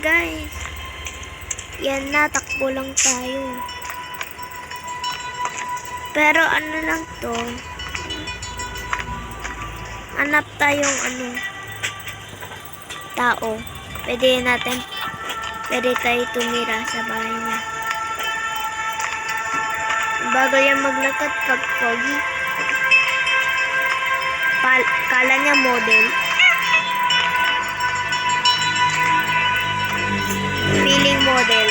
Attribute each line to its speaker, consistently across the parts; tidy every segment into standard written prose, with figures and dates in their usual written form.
Speaker 1: Guys, yan na, takbo lang tayo. Pero ano lang to, hanap tayong tao. Pwede tayo tumira sa bahay niya. Bago yan maglakad pag pogi. Kala niya model. Feeling model.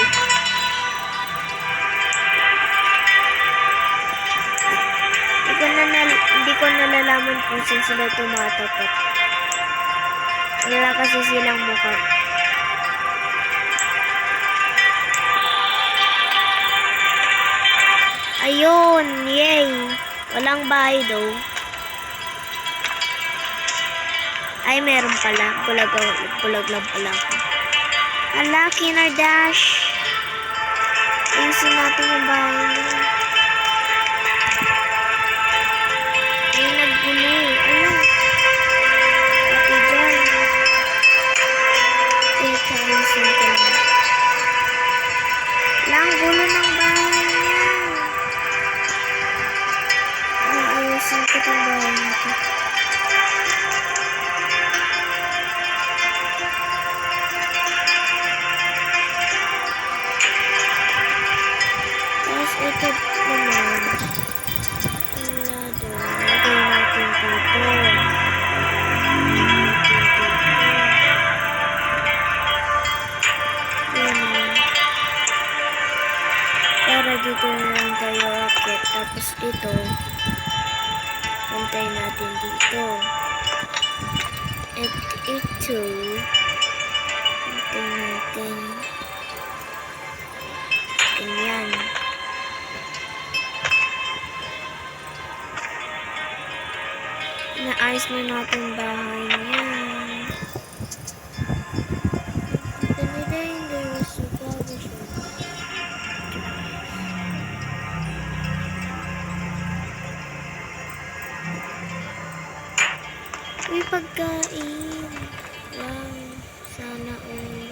Speaker 1: Hindi ko nalalaman kung saan sila tumatapat. Wala kasi silang mukha. Ayun, yay! Walang bahay daw. Ay, meron pala. Bulag lang pala ako. Ala, Kinardash. Ayusin natin yung bahay niya. Ay, naggulo. Ala. Ate dyan. Teka, ayusin ko lang. Lang gulo ng bahay niya. Ayusin ko itong bahay nito. Ito naman. Wala doon. Lagay natin dito. Para dito naman tayo akit. Tapos ito, pantay natin dito. At ito, pantay natin. Ganyan. Naayos na natin bahay niya. Uy, pagkain. Wow, sana all.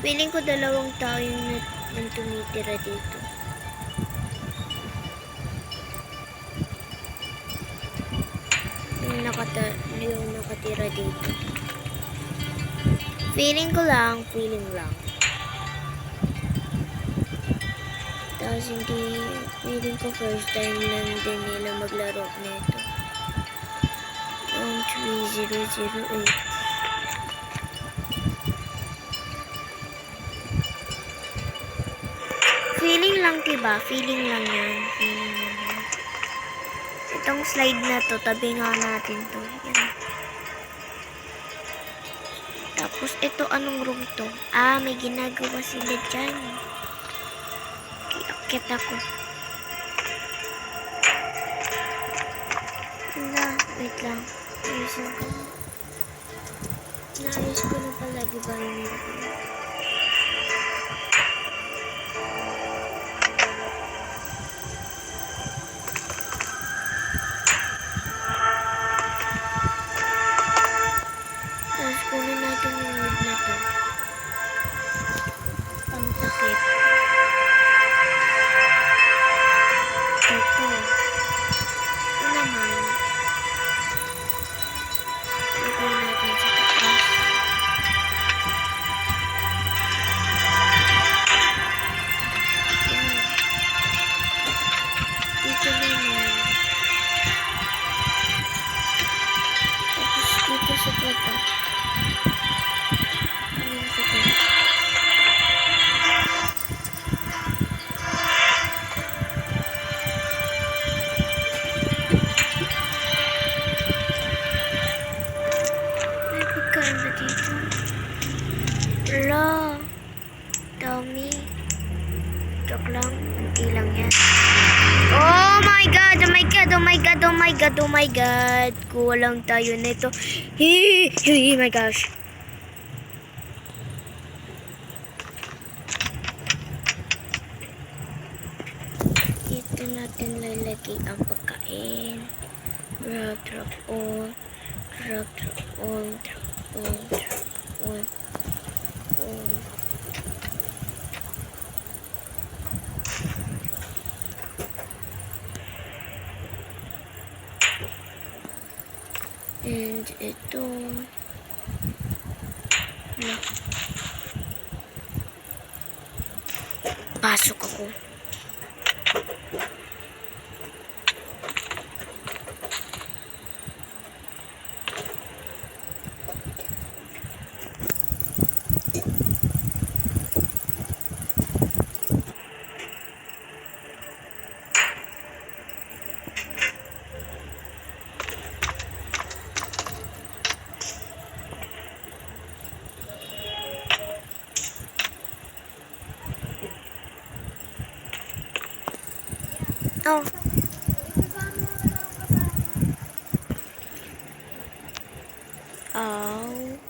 Speaker 1: Feeling ko dalawang tao yung tumitira dito. Yung nakatira dito. Feeling lang. Tapos feeling ko first time lang din nila maglaro nito. 3008. Feeling lang, diba? Feeling lang yan. Itong slide na to, tabi nga natin to. Yan. Tapos, ito anong room to? Ah, may ginagawa sila dyan. Kiakit ako. Wait lang. Ayusin ko. Naayos ko na pala, diba yun? Kunin natin yung wood na to. Pangtakip. Ito. Ito naman. Lagay natin sa taas. Yan. Dito naman. Tapos dito sa baba. Hello, Tommy. Joke lang, hindi lang yan. Oh my god, oh my god, oh my god, oh my god, oh my god. Kulang tayo nito. Oh my gosh. Ito na natin lalagay ang pagkain. Drag, drag on. Drag, drag on. Drag on, drag on. On. And ito. Pasok ako. Oh. Oh.